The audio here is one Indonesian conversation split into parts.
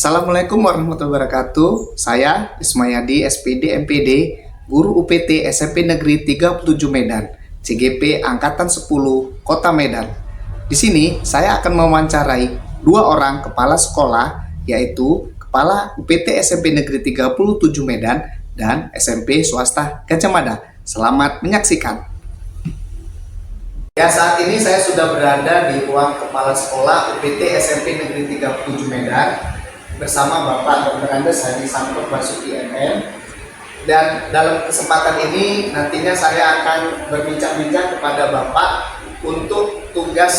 Assalamualaikum warahmatullahi wabarakatuh. Saya Ismayadi, SPD, MPD, Guru UPT SMP Negeri 37 Medan, CGP Angkatan 10, Kota Medan. Di sini saya akan mewawancarai dua orang kepala sekolah, yaitu Kepala UPT SMP Negeri 37 Medan dan SMP Swasta Gajah Mada. Selamat menyaksikan. Ya, saat ini saya sudah berada di ruang Kepala Sekolah UPT SMP Negeri 37 Medan bersama Bapak Dr. Andes Hadi Sampur Basuki MM. Dan dalam kesempatan ini nantinya saya akan berbincang-bincang kepada Bapak untuk tugas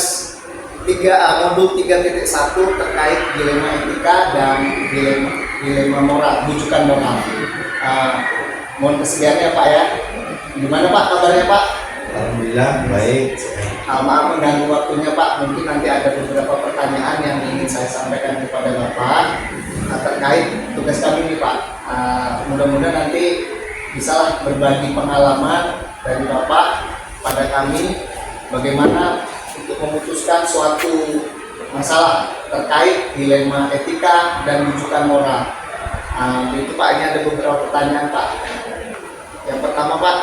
modul 3.1 terkait dilema etika dan dilema moral, rujukan moral. Mohon kesediaannya Pak ya. Gimana Pak kabarnya Pak? Alhamdulillah baik. Maaf mengganggu waktunya Pak, mungkin nanti ada beberapa pertanyaan yang ingin saya sampaikan kepada Bapak terkait tugas kami ini Pak. Mudah-mudahan nanti bisa berbagi pengalaman dari Bapak pada kami bagaimana untuk memutuskan suatu masalah terkait dilema etika dan rujukan moral. Itu Pak, ini ada beberapa pertanyaan Pak. Yang pertama Pak,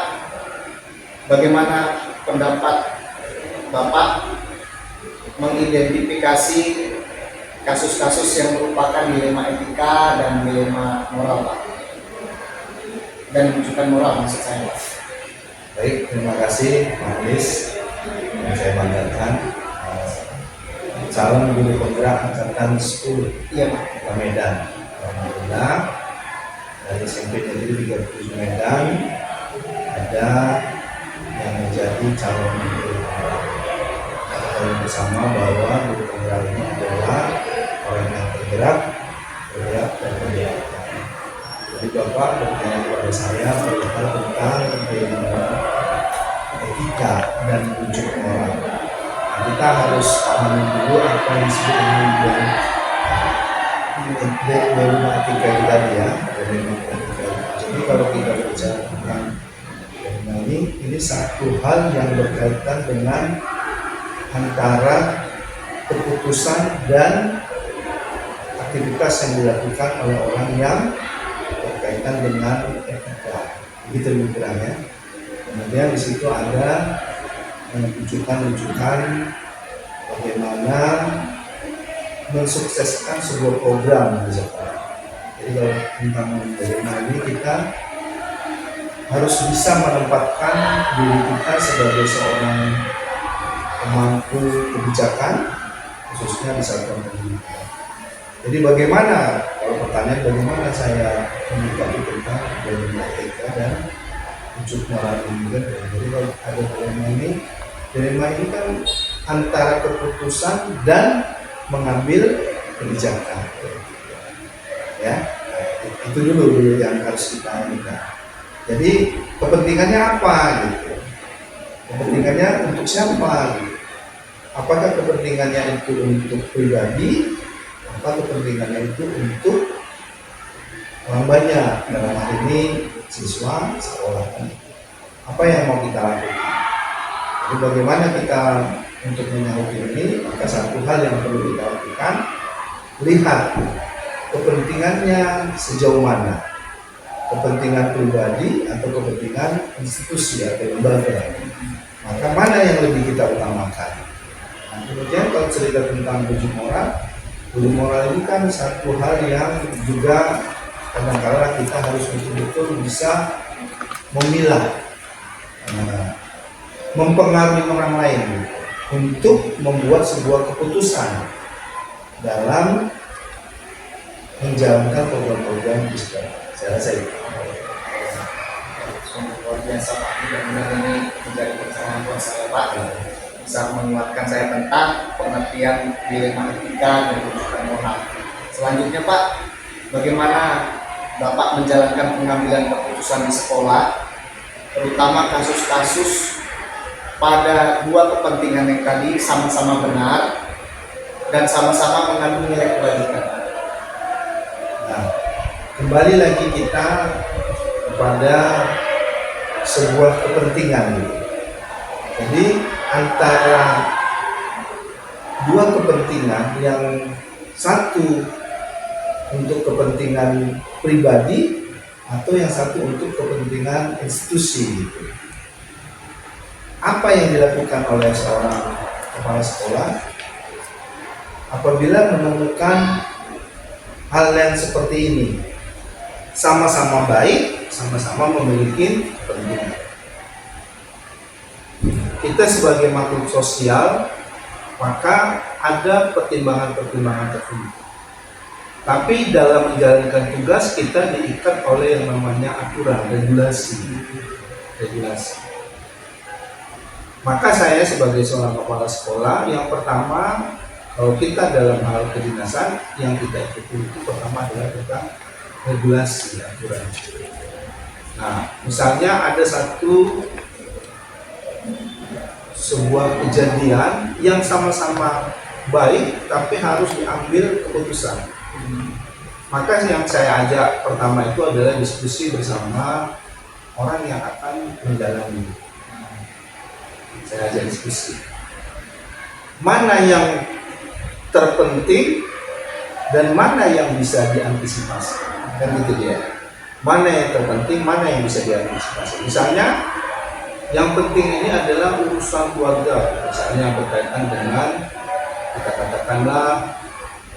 bagaimana pendapat Bapak mengidentifikasi kasus-kasus yang merupakan dilema etika dan dilema moral Pak, dan rujukan moral maksud saya Pak? Baik, terima kasih Pak Lis yang saya banggakan, calon guru penggerak angkatan 10 Iya Pak. Kota Medan. Alhamdulillah dari SMP Negeri 37 Medan ada yang menjadi calon guru penggerak. Kita tahu bersama bahwa guru penggerak ini adalah orang yang bergerak dan bergerak. Jadi Bapak bertanya kepada saya perihal tentang dilema etika dan rujuk moral. Nah, kita harus pahami dulu apa yang disebut dengan dilema etika itu tadi ya. Dilema etika. Jadi kalau kita bicara tentang dilema ini satu hal yang berkaitan dengan antara keputusan dan aktivitas yang dilakukan oleh orang yang berkaitan dengan etika, begitu ya. Kemudian di situ ada rujukan bagaimana mensukseskan sebuah program misalkan. Jadi kalau tentang bagaimana ini kita harus bisa menempatkan diri kita sebagai seorang pemangku kebijakan, khususnya di satuan pendidikan. Jadi bagaimana, kalau pertanyaan bagaimana saya menyikapi tentang dilema etika dan rujuk moral ini kan? Jadi kalau ada dilema ini kan antara keputusan dan mengambil kebijakan. Ya, itu dulu yang harus kita lihat. Jadi kepentingannya apa gitu? Kepentingannya untuk siapa? Gitu? Apakah kepentingannya itu untuk pribadi? Apa kepentingannya itu untuk orang banyak, dalam hal ini siswa sekolah. Apa yang mau kita lakukan? Jadi bagaimana kita untuk menyambut ini? Maka satu hal yang perlu kita lakukan, lihat kepentingannya sejauh mana, kepentingan pribadi atau kepentingan institusi atau lembaga. Maka mana yang lebih kita utamakan? Nah, kemudian kalau cerita tentang rujuk moral ini kan satu hal yang juga kadang-kadang kita harus betul-betul bisa memilah, mempengaruhi orang lain untuk membuat sebuah keputusan dalam menjalankan program-program di sekolah. Saya rasa itu. Luar biasa Pak, mudah-mudahan ini menjadi pencerahan buat saya Pak, bisa menguatkan saya tentang pengertian dilema etika dan rujukan moral. Selanjutnya Pak, bagaimana Bapak menjalankan pengambilan keputusan di sekolah, terutama kasus-kasus pada dua kepentingan yang tadi sama-sama benar dan sama-sama mengandung nilai kebajikan? Nah, kembali lagi kita kepada sebuah kepentingan gitu. Jadi antara dua kepentingan yang satu untuk kepentingan pribadi atau yang satu untuk kepentingan institusi gitu. Apa yang dilakukan oleh seorang kepala sekolah apabila menemukan hal yang seperti ini, sama-sama baik, sama-sama memiliki kepentingan. Kita sebagai makhluk sosial, maka ada pertimbangan-pertimbangan tertentu. Tapi dalam menjalankan tugas kita diikat oleh yang namanya aturan, regulasi. Maka saya sebagai seorang kepala sekolah, yang pertama kalau kita dalam hal kedinasan yang kita ikuti itu pertama adalah tentang regulasi aturan. Nah, misalnya ada sebuah kejadian yang sama-sama baik tapi harus diambil keputusan. Maka yang saya ajak pertama itu adalah diskusi bersama orang yang akan menjalani. Saya ajak diskusi. Mana yang terpenting dan mana yang bisa diantisipasi. Kan gitu dia. Mana yang terpenting, mana yang bisa diantisipasi. Misalnya yang penting ini adalah urusan keluarga, misalnya berkaitan dengan kita katakanlah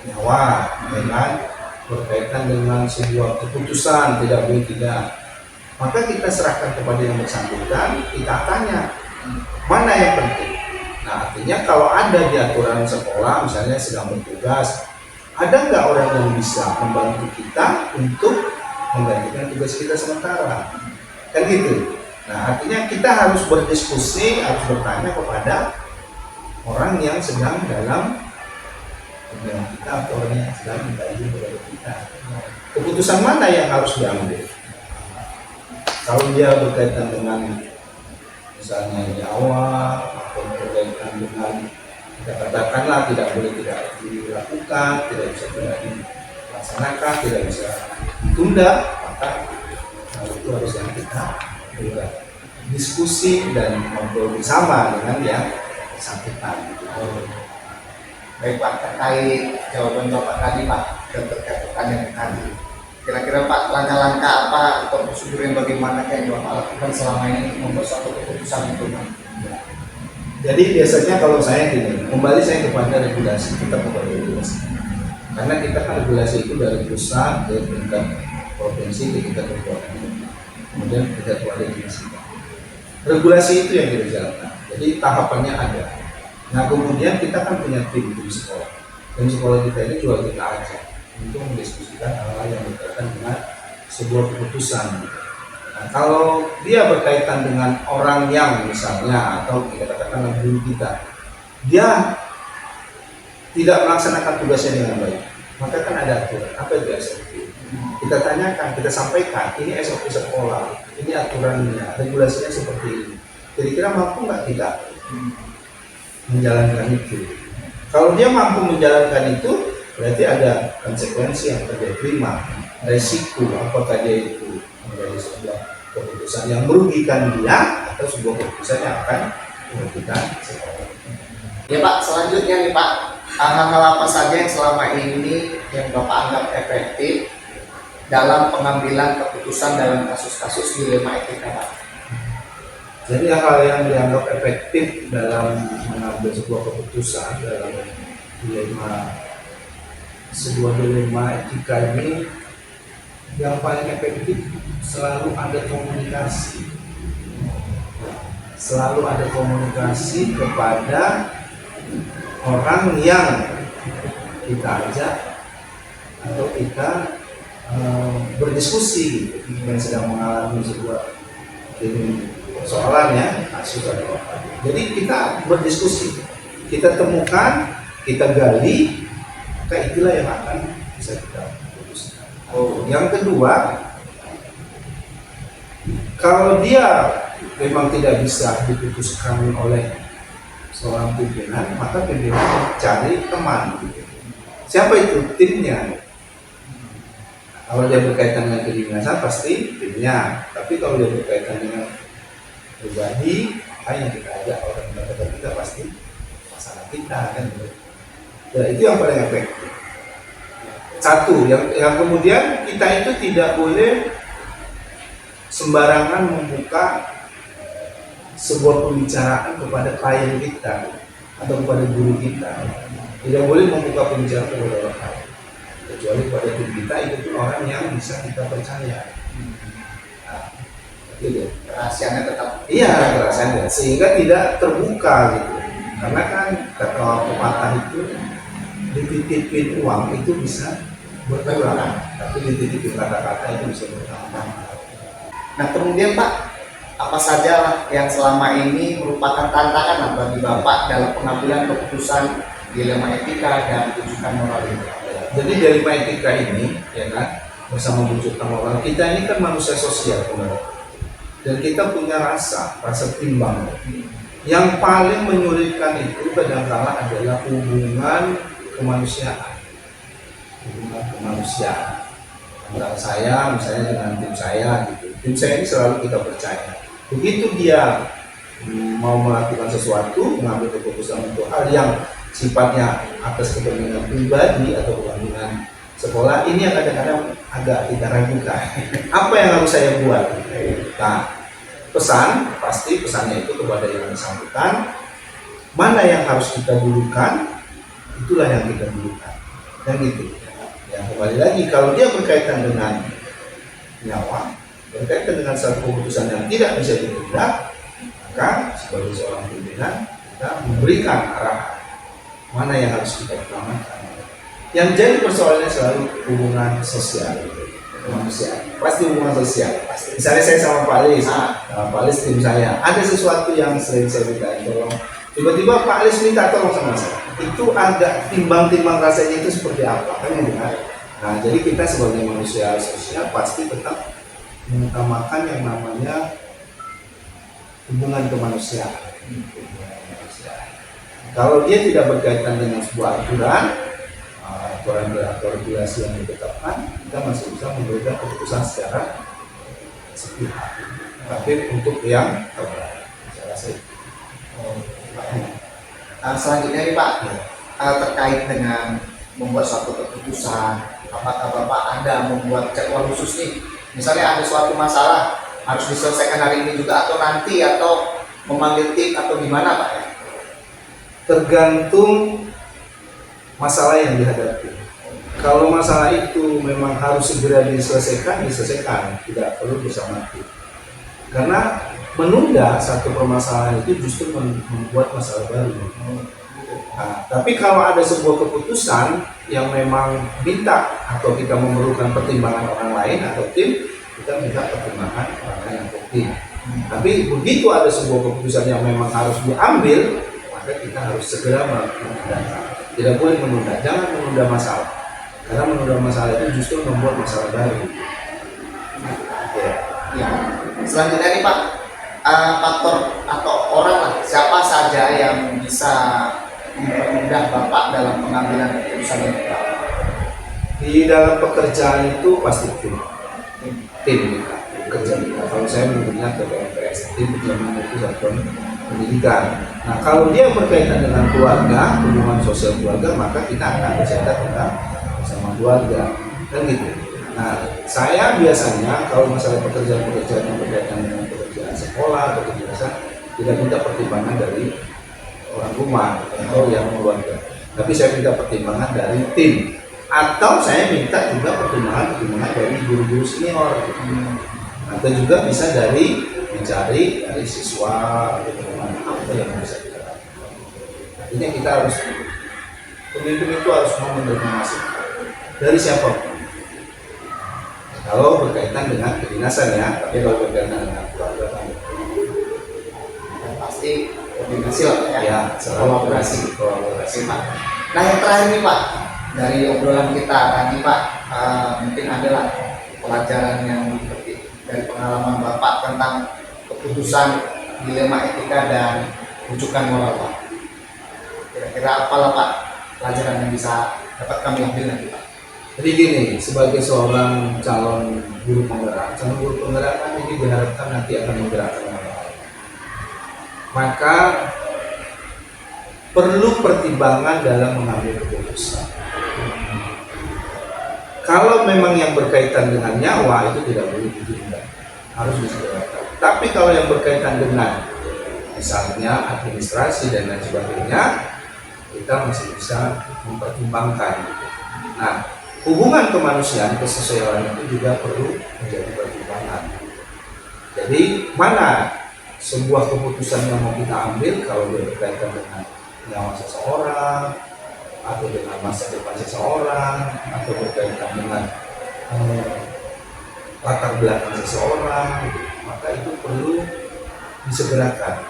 nyawa, dengan berkaitan dengan sebuah keputusan tidak boleh tidak. Maka kita serahkan kepada yang bersangkutan, kita tanya mana yang penting. Nah, artinya kalau ada di aturan sekolah misalnya sedang bertugas, ada nggak orang yang bisa membantu kita untuk menggantikan tugas kita sementara? Kan gitu. Nah, artinya kita harus berdiskusi, harus bertanya kepada orang yang sedang dalam pemilihan kita atau orang yang sedang minta izin kepada kita. Keputusan mana yang harus diambil? Kalau dia berkaitan dengan misalnya nyawa atau berkaitan dengan kita katakanlah tidak boleh tidak dilakukan, tidak bisa tidak dilaksanakan, tidak bisa ditunda, maka itu harus yang kita diskusi dan ngobrol bersama dengan yang bersangkutan. Baik Pak, terkait jawaban Bapak tadi Pak, dan terkait pertanyaan tadi, kira-kira Pak langkah-langkah apa atau prosedur yang bagaimana yang Bapak lakukan selama ini untuk membuat suatu keputusan itu Pak? Jadi biasanya kalau saya gini, kembali saya kepada regulasi, kita kepada regulasi. Karena kita kan regulasi itu dari pusat ke tingkat provinsi ke tingkat kabupaten, kemudian tingkat koordinasi. Regulasi itu yang kita jalankan. Jadi tahapannya ada. Nah kemudian kita kan punya tim di sekolah. Dan sekolah kita ini juga kita ajak untuk mendiskusikan hal-hal yang berkaitan dengan sebuah keputusan. Nah, kalau dia berkaitan dengan orang yang misalnya atau kita katakan guru kita, dia tidak melaksanakan tugasnya dengan baik, maka kan ada aturan. Apa itu SOP? Kita tanyakan, kita sampaikan, ini SOP sekolah, ini aturannya, regulasinya seperti ini. Kira-kira mampu nggak kita menjalankan itu? Kalau dia mampu menjalankan itu, berarti ada konsekuensi yang terjadi, terima resiko, apakah dia itu menjadi sebuah keputusan yang merugikan dia atau sebuah keputusan yang akan merugikan sekolah. Ya Pak, selanjutnya nih Pak, hal-hal apa saja yang selama ini yang Bapak anggap efektif dalam pengambilan keputusan dalam kasus-kasus dilema etika Pak? Jadi hal yang dianggap efektif dalam mengambil sebuah keputusan dalam sebuah dilema etika ini, yang paling efektif selalu ada komunikasi. Selalu ada komunikasi kepada orang yang kita ajak atau kita berdiskusi gitu, yang sedang mengalami sebuah persoalan ya, kasus atau apa. Jadi kita berdiskusi, kita temukan, kita gali, maka itulah yang akan bisa kita putuskan. Yang kedua, kalau dia memang tidak bisa diputuskan oleh seorang pimpinan, maka pimpinan cari teman. Siapa itu? Timnya. Kalau dia berkaitan dengan kedinasan pasti timnya. Tapi kalau dia berkaitan dengan pribadi, hanya kita ajak orang terdekat kita pasti pasangan kita kan. Ya, itu yang paling efektif. Satu, yang kemudian kita itu tidak boleh sembarangan membuka sebuah pembicaraan kepada klien kita atau kepada guru kita. Tidak boleh membuka pembicaraan kepada orang lain, kecuali pada tim kita itu pun orang yang bisa kita percaya. Nah, gitu. Rahasianya tetap. Iya, rasanya sehingga tidak terbuka gitu. Karena kan kata pepatah itu dititipin uang itu bisa berkurang, tapi dititipin kata-kata itu bisa bertambah. Nah kemudian Pak, apa saja yang selama ini merupakan tantangan lah bagi Bapak dalam pengambilan keputusan dilema etika dan rujukan moral ini? Jadi dari etika ini, ya kan, bersama rujukan moral, kita ini kan manusia sosial, benar. Dan kita punya rasa timbang. Yang paling menyulitkan itu kadang-kala adalah hubungan kemanusiaan. Hubungan kemanusiaan antara saya misalnya dengan tim saya gitu. Tim saya ini selalu kita percaya. Begitu dia mau melakukan sesuatu, mengambil keputusan untuk hal yang sifatnya atas kepentingan pribadi atau kepentingan sekolah, ini yang kadang-kadang agak kita ragukan. Apa yang harus saya buat? Nah, pasti pesannya itu kepada yang bersangkutan, mana yang harus kita dulukan, itulah yang kita dulukan. Dan gitu. Ya, kembali lagi, kalau dia berkaitan dengan nyawa, berkaitan dengan satu keputusan yang tidak bisa ditunda, maka sebagai seorang pimpinan kita memberikan arah mana yang harus kita utamakan. Yang jadi persoalannya selalu hubungan sosial, kemanusiaan. Pasti hubungan sosial. Misalnya saya sama Pak Alis tim saya, ada sesuatu yang sering saya minta tolong. Tiba-tiba Pak Alis minta tolong sama saya. Itu agak timbang-timbang rasanya itu seperti apa? Kan yang benar. Nah, jadi kita sebagai manusia sosial pasti tetap mengutamakan yang namanya hubungan kemanusiaan. Kalau dia tidak berkaitan dengan sebuah aturan regulasi yang ditetapkan, kita masih bisa memberikan keputusan secara sepihak. Tapi untuk yang terbaik, saya rasa itu. Selanjutnya nih Pak, terkait dengan membuat suatu keputusan, apakah Bapak Anda membuat jadwal khusus nih? Misalnya ada suatu masalah harus diselesaikan hari ini juga atau nanti, atau memanggil tim atau gimana Pak? Tergantung masalah yang dihadapi. Kalau masalah itu memang harus segera diselesaikan, tidak perlu bersama tim. Karena menunda satu permasalahan itu justru membuat masalah baru. Nah, tapi kalau ada sebuah keputusan yang memang minta atau kita memerlukan pertimbangan orang lain atau tim, kita minta pertimbangan orang lain atau tim. Tapi begitu ada sebuah keputusan yang memang harus diambil, maka kita harus segera melakukan. Tidak boleh menunda, jangan menunda masalah. Karena menunda masalah itu justru membuat masalah baru. Ya. Selanjutnya nih Pak, faktor atau orang lah, siapa saja yang bisa mempermudah Bapak dalam pengambilan keputusan ini Pak? Di dalam pekerjaan itu pasti tim kita, kerja kita. Kalau saya menyebutnya TPMPS, tim penjamin itu satuan pendidikan. Nah, kalau dia berkaitan dengan keluarga, hubungan sosial keluarga, maka kita akan bercetak tentang sama keluarga, kan gitu. Nah, saya biasanya kalau masalah pekerjaan-pekerjaan yang berkaitan dengan pekerjaan sekolah atau kebiasaan, tidak minta pertimbangan dari orang rumah atau yang keluarga, tapi saya minta pertimbangan dari tim, atau saya minta juga pertimbangan dari guru-guru senior, atau juga bisa dari mencari dari siswa atau teman apa yang bisa kita lakukan. Artinya kita harus, pemimpin itu harus mau menerima masukan dari siapapun. Kalau berkaitan dengan kedinasan ya, tapi kalau berkaitan dengan keluarga kan pasti komunikasi lah ya, kolaborasi Pak. Nah yang terakhir nih Pak, dari obrolan kita tadi Pak, mungkin adalah pelajaran yang dipetik dari pengalaman Bapak tentang keputusan dilema etika dan rujukan moral Pak. Kira-kira apalah Pak pelajaran yang bisa dapat kami ambil nanti Pak? Jadi gini, sebagai seorang calon guru penggerak kan ini diharapkan nanti akan menggerakkan orang lain. Maka perlu pertimbangan dalam mengambil keputusan. Kalau memang yang berkaitan dengan nyawa itu tidak boleh ditunda, harus disegerakan. Tapi kalau yang berkaitan dengan misalnya administrasi dan lain sebagainya, kita masih bisa mempertimbangkan. Nah, hubungan kemanusiaan, kesesuaian itu juga perlu menjadi pertimbangan. Jadi mana sebuah keputusan yang mau kita ambil kalau dia berkaitan dengan nyawa seseorang, atau dengan masa depan seseorang, atau berkaitan dengan latar belakang seseorang, maka itu perlu disegerakan.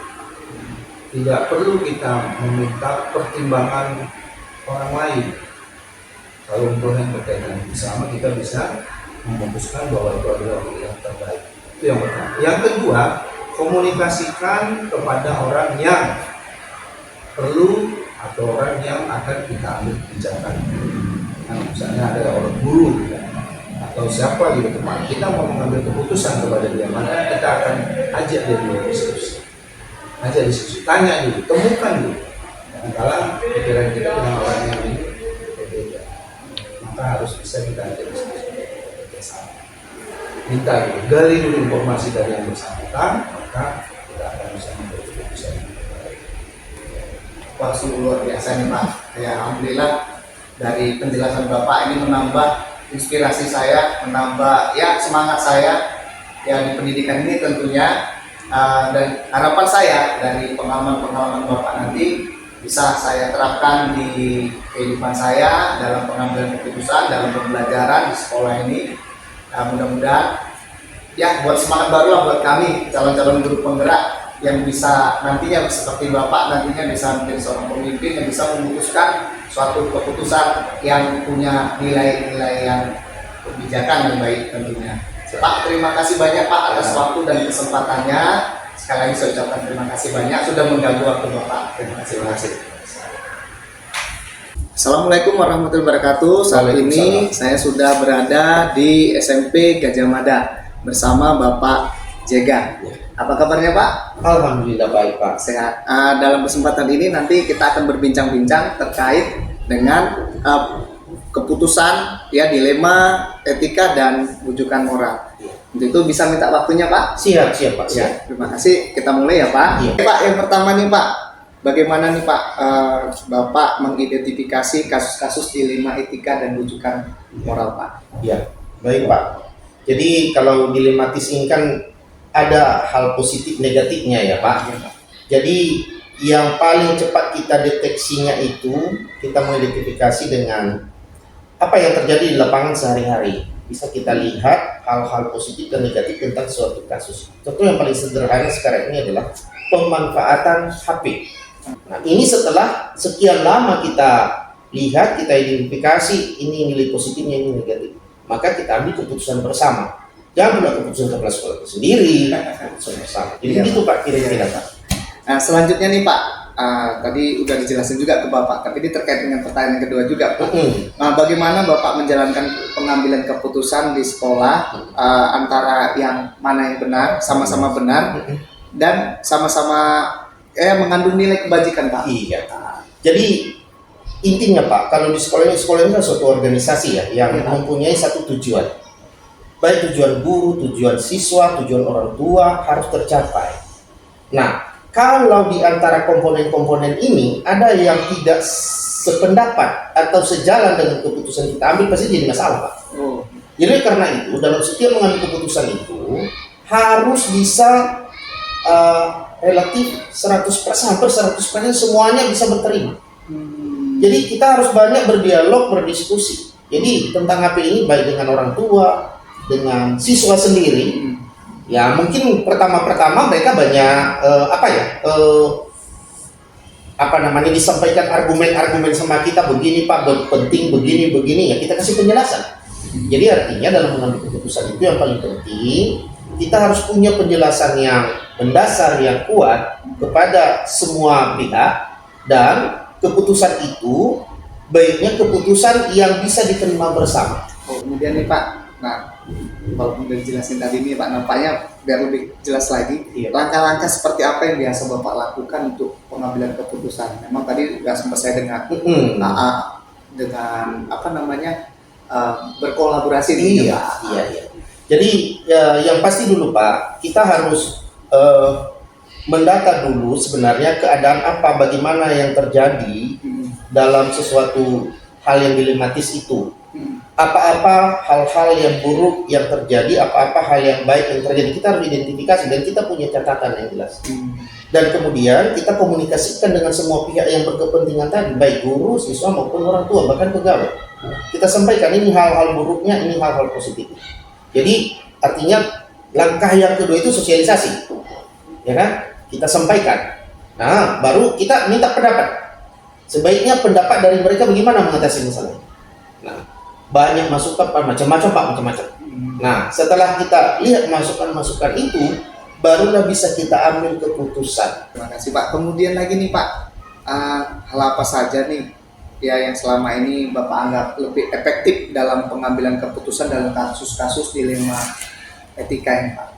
Tidak perlu kita meminta pertimbangan orang lain. Kalau untuk yang berkaitan bersama, kita bisa memutuskan bahwa itu adalah yang terbaik. Itu yang pertama. Yang kedua, komunikasikan kepada orang yang perlu atau orang yang akan kita ambil kebijakan. Nah, misalnya ada orang guru atau siapa gitu teman, kita mau mengambil keputusan kepada dia, maka kita akan ajak dia dulu diskusi, tanya dulu, temukan dulu. Kalau pikiran kita dengan orang yang ini berbeda, maka harus bisa kita ajak diskusi bersama. Minta dulu, gali dulu informasi dari yang bersangkutan, maka kita akan bisa mengambil keputusan. Wah, sungguh luar biasa nih Pak. Ya, alhamdulillah dari penjelasan Bapak ini menambah inspirasi saya, menambah ya semangat saya ya di pendidikan ini tentunya. Dan harapan saya dari pengalaman-pengalaman Bapak nanti bisa saya terapkan di kehidupan saya dalam pengambilan keputusan, dalam pembelajaran di sekolah ini. Mudah-mudahan ya buat semangat baru lah buat kami calon-calon guru penggerak yang bisa nantinya seperti Bapak nantinya bisa menjadi seorang pemimpin yang bisa memutuskan suatu keputusan yang punya nilai-nilai yang kebijakan yang baik tentunya. Pak, terima kasih banyak Pak atas waktu dan kesempatannya. Sekali lagi saya ucapkan terima kasih banyak sudah mengganggu waktu Bapak. Terima kasih. Assalamualaikum warahmatullahi wabarakatuh. Saat ini saya sudah berada di SMP Gajah Mada bersama Bapak Jega. Apa kabarnya Pak? Alhamdulillah baik Pak. Sehat. Dalam kesempatan ini nanti kita akan berbincang-bincang terkait dengan keputusan ya dilema etika dan rujukan moral. Untuk itu bisa minta waktunya Pak? Siap Pak. Ya, terima kasih. Kita mulai ya Pak. Iya. Pak, yang pertama nih Pak, bagaimana nih Pak Bapak mengidentifikasi kasus-kasus dilema etika dan rujukan moral Pak? Ya, baik Pak. Jadi kalau dilematis ini kan ada hal positif negatifnya ya Pak. Jadi yang paling cepat kita deteksinya itu kita mengidentifikasi dengan apa yang terjadi di lapangan sehari-hari. Bisa kita lihat hal-hal positif dan negatif tentang suatu kasus. Contoh yang paling sederhana sekarang ini adalah pemanfaatan HP. Nah, ini setelah sekian lama kita lihat, kita identifikasi ini nilai positifnya, ini negatif, maka kita ambil keputusan bersama. Jangan buat keputusan kepala sekolah itu sendiri, keputusan bersama. Jadi begitu Pak kira-kira Pak. Nah, selanjutnya nih Pak, tadi udah dijelasin juga ke Bapak, tapi ini terkait dengan pertanyaan kedua juga Pak. Nah, bagaimana Bapak menjalankan pengambilan keputusan di sekolah antara yang mana yang benar, sama-sama benar, dan sama-sama mengandung nilai kebajikan Pak? Iya. Jadi intinya Pak, kalau di sekolah ini kan suatu organisasi ya yang mempunyai satu tujuan. Baik tujuan guru, tujuan siswa, tujuan orang tua harus tercapai. Nah, kalau di antara komponen-komponen ini ada yang tidak sependapat atau sejalan dengan keputusan kita ambil, pasti jadi masalah Pak. Jadi karena itu dalam setiap mengambil keputusan itu harus bisa relatif 100%, hampir 100% semuanya bisa berterima. Jadi kita harus banyak berdialog, berdiskusi. Jadi tentang HP ini baik dengan orang tua, dengan siswa sendiri. Ya mungkin pertama-pertama mereka banyak disampaikan argumen-argumen sama kita, begini Pak, penting begini ya, kita kasih penjelasan. Jadi artinya dalam mengambil keputusan itu yang paling penting kita harus punya penjelasan yang mendasar, yang kuat kepada semua pihak, dan keputusan itu baiknya keputusan yang bisa diterima bersama. Kemudian nih Pak, nah kalau udah dijelasin tadi nih Pak, nampaknya biar lebih jelas lagi, langkah-langkah seperti apa yang biasa Bapak lakukan untuk pengambilan keputusan? Memang tadi nggak sempat saya dengar dengan berkolaborasi Iya, Pak. iya, iya. Jadi yang pasti dulu Pak, kita harus mendata dulu sebenarnya keadaan apa, bagaimana yang terjadi dalam sesuatu hal yang dilematis itu. Apa-apa hal-hal yang buruk yang terjadi, apa-apa hal yang baik yang terjadi, kita harus identifikasi dan kita punya catatan yang jelas. Dan kemudian kita komunikasikan dengan semua pihak yang berkepentingan tadi, baik guru, siswa maupun orang tua, bahkan pegawai. Kita sampaikan ini hal-hal buruknya, ini hal-hal positifnya. Jadi artinya langkah yang kedua itu sosialisasi, ya kan? Kita sampaikan. Nah, baru kita minta pendapat. Sebaiknya pendapat dari mereka bagaimana mengatasi masalah. Nah, banyak masukan Pak, macam-macam Pak, macam-macam. Nah, setelah kita lihat masukan-masukan itu, barulah bisa kita ambil keputusan. Terima kasih Pak. Kemudian lagi nih Pak, hal apa saja nih ya yang selama ini Bapak anggap lebih efektif dalam pengambilan keputusan dalam kasus-kasus dilema etika ini Pak?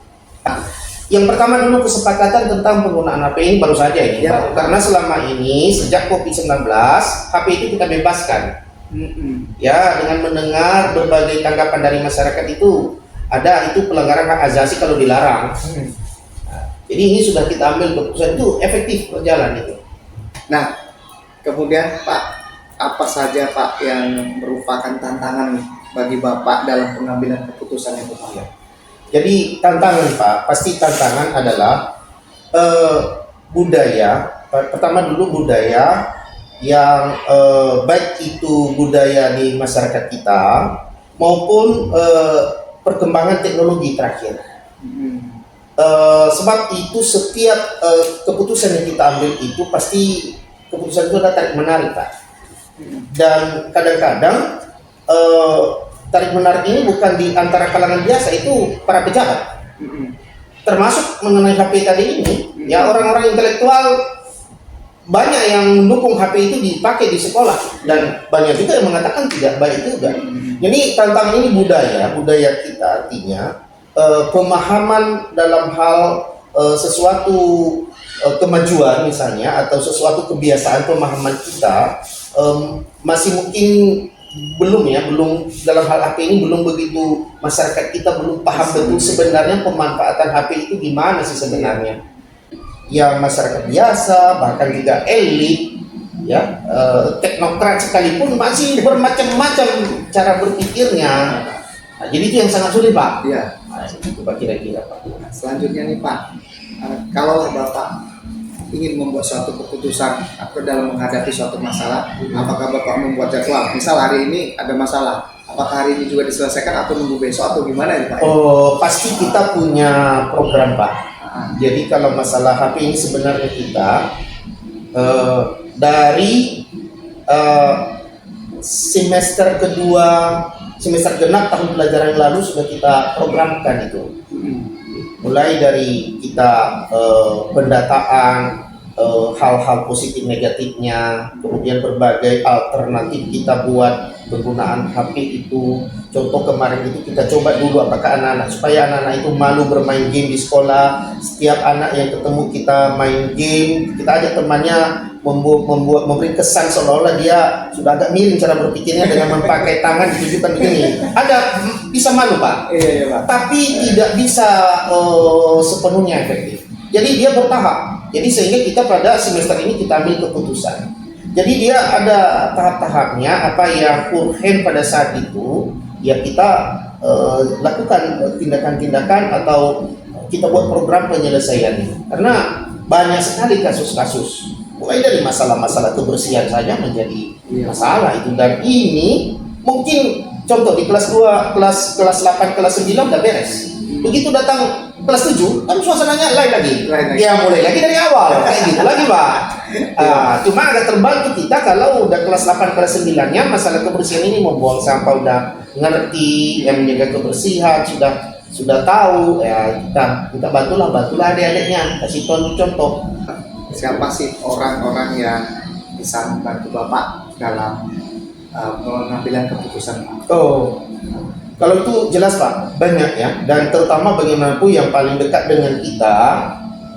Yang pertama dulu kesepakatan tentang penggunaan HP ini baru saja ini, Ya. Pak. Karena selama ini sejak COVID-19 HP itu kita bebaskan. Ya, dengan mendengar berbagai tanggapan dari masyarakat itu pelanggaran hak asasi kalau dilarang. Nah, jadi ini sudah kita ambil keputusan itu efektif berjalan itu. Nah, kemudian Pak, apa saja Pak yang merupakan tantangan bagi Bapak dalam pengambilan keputusan itu Pak? Jadi tantangan Pak, pasti tantangan adalah budaya. Pertama dulu budaya yang baik itu budaya di masyarakat kita maupun perkembangan teknologi terakhir. Sebab itu setiap keputusan yang kita ambil itu pasti keputusan itu ada tarik menarik Pak. Dan kadang-kadang tarik menarik ini bukan di antara kalangan biasa, itu para pejabat. Termasuk mengenai HP tadi ini, ya orang-orang intelektual banyak yang mendukung HP itu dipakai di sekolah dan banyak juga yang mengatakan tidak baik juga. Jadi tantangan ini budaya kita artinya pemahaman dalam hal sesuatu kemajuan misalnya atau sesuatu kebiasaan pemahaman kita masih mungkin belum dalam hal HP ini belum begitu, masyarakat kita belum paham betul sebenarnya pemanfaatan HP itu gimana sih sebenarnya. Yang masyarakat biasa bahkan juga elit ya teknokrat sekalipun masih bermacam-macam cara berpikirnya. Nah, jadi itu yang sangat sulit Pak. Iya. Nah, itu Pak kira-kira Pak. Selanjutnya nih Pak, kalau Bapak ingin membuat suatu keputusan atau dalam menghadapi suatu masalah, apakah Bapak membuat jadwal? Misal hari ini ada masalah, apakah hari ini juga diselesaikan atau nunggu besok atau gimana ya Pak? Oh, pasti kita punya program Pak. Jadi kalau masalah HP ini sebenarnya kita dari semester kedua, semester genap tahun pelajaran yang lalu sudah kita programkan itu. Mulai dari kita pendataan hal-hal positif negatifnya, kemudian berbagai alternatif kita buat penggunaan HP itu. Contoh kemarin itu kita coba dulu apakah anak-anak, supaya anak-anak itu malu bermain game di sekolah. Setiap anak yang ketemu kita main game, kita ajak temannya memberi kesan seolah-olah dia sudah agak miring cara berpikirnya dengan memakai tangan ditujukan begini. Ada bisa malu Pak, Iya Pak. tapi tidak bisa sepenuhnya efektif. Jadi dia bertahap. Jadi sehingga kita pada semester ini kita ambil keputusan. Jadi dia ada tahap-tahapnya, apa yang urgen pada saat itu ya kita lakukan tindakan-tindakan atau kita buat program penyelesaiannya. Karena banyak sekali kasus-kasus, mulai dari masalah-masalah kebersihan saja menjadi masalah itu, dan ini mungkin contoh di kelas 2, kelas 8, kelas 9 udah beres. Begitu datang kelas 7 kan suasananya lain lagi. Ya mulai lagi dari awal kayak gitu lagi Pak. Cuma agak terbantu kita kalau udah kelas 8, kelas 9-nya masalah kebersihan ini, membuang sampah udah ngerti, yang menjaga kebersihan sudah tahu ya, kita bantulah adik-adiknya, kasih contoh. Siapa sih orang-orang yang bisa membantu Bapak dalam pengambilan keputusan Pak? Oh, kalau itu jelas Pak, banyak ya, dan terutama bagaimanapun yang paling dekat dengan kita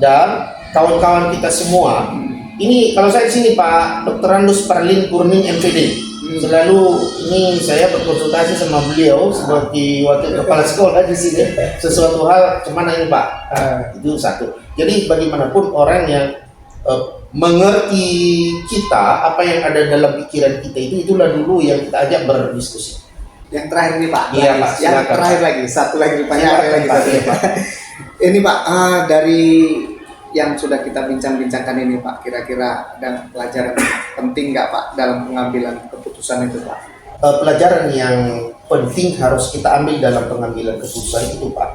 dan kawan-kawan kita semua. Ini kalau saya di sini Pak, Dr. Randus Parlin Kurning MPD. Selalu ini saya berkonsultasi sama beliau seperti waktu kepala sekolah di sini. Sesuatu hal cuman ini Pak, itu satu. Jadi bagaimanapun orang yang mengerti kita, apa yang ada dalam pikiran kita itulah dulu yang kita ajak berdiskusi. Yang terakhir nih Pak. Iya, Pak, Yang silakan, terakhir Pak. lagi, satu lagi pertanyaan Silakan, lagi. Pak. Satu. Iya, Pak. Ini Pak, dari yang sudah kita bincang-bincangkan ini Pak, kira-kira ada pelajaran penting nggak Pak dalam pengambilan keputusan itu Pak? Pelajaran yang penting harus kita ambil dalam pengambilan keputusan itu Pak.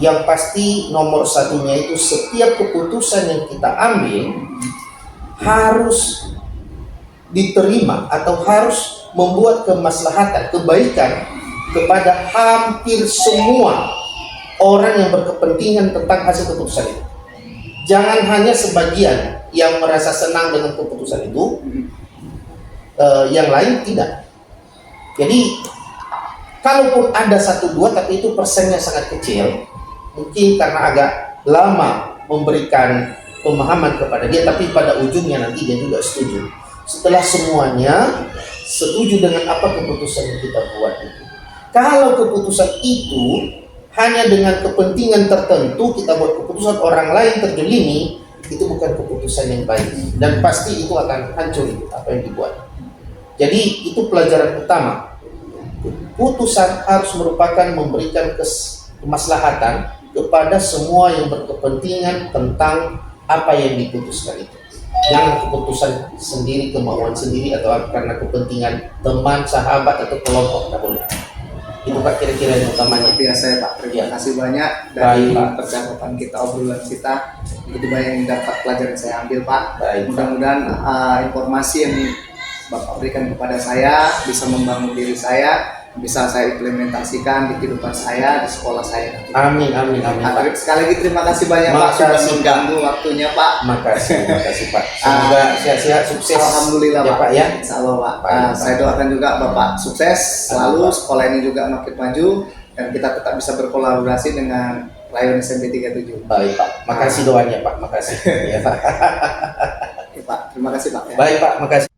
Yang pasti nomor satunya itu setiap keputusan yang kita ambil harus diterima atau harus membuat kemaslahatan, kebaikan kepada hampir semua orang yang berkepentingan tentang hasil keputusan itu. Jangan hanya sebagian yang merasa senang dengan keputusan itu, yang lain tidak. Jadi kalaupun ada 1-2 tapi itu persennya sangat kecil, mungkin karena agak lama memberikan pemahaman kepada dia, tapi pada ujungnya nanti dia juga setuju. Setelah semuanya setuju dengan apa keputusan yang kita buat itu. Kalau keputusan itu hanya dengan kepentingan tertentu kita buat keputusan, orang lain terjelimi, itu bukan keputusan yang baik dan pasti itu akan hancur itu apa yang dibuat. Jadi itu pelajaran utama. Keputusan harus merupakan memberikan kemaslahatan kepada semua yang berkepentingan tentang apa yang diputuskan itu. Jangan keputusan sendiri, kemauan sendiri, atau karena kepentingan teman, sahabat, atau kelompok, tak boleh. Itu Pak kira-kira yang utamanya. Biasa ya Pak, terima kasih banyak Baik, dari Pak. percakapan kita, obrolan kita. Begitu banyak yang dapat pelajaran saya ambil Pak. Baik, Pak. Mudah-mudahan informasi yang Bapak berikan kepada saya bisa membangun diri saya, bisa saya implementasikan di kehidupan saya, di sekolah saya nanti. Amin, amin, amin Pak. Sekali lagi terima kasih banyak Pak sudah Makasih, mengganggu waktunya Pak. Makasih Pak. Semoga sehat-sehat, sukses. Alhamdulillah ya Pak ya. Insya Allah Pak. Baik, Pak. Saya doakan juga Bapak sukses selalu, Pak. sekolah ini juga makin maju dan kita tetap bisa berkolaborasi dengan Lion SMP 37. Baik Pak. Makasih doanya Pak. Makasih. Ya Pak. Oke Pak, terima kasih Pak. Ya. Baik Pak. Makasih.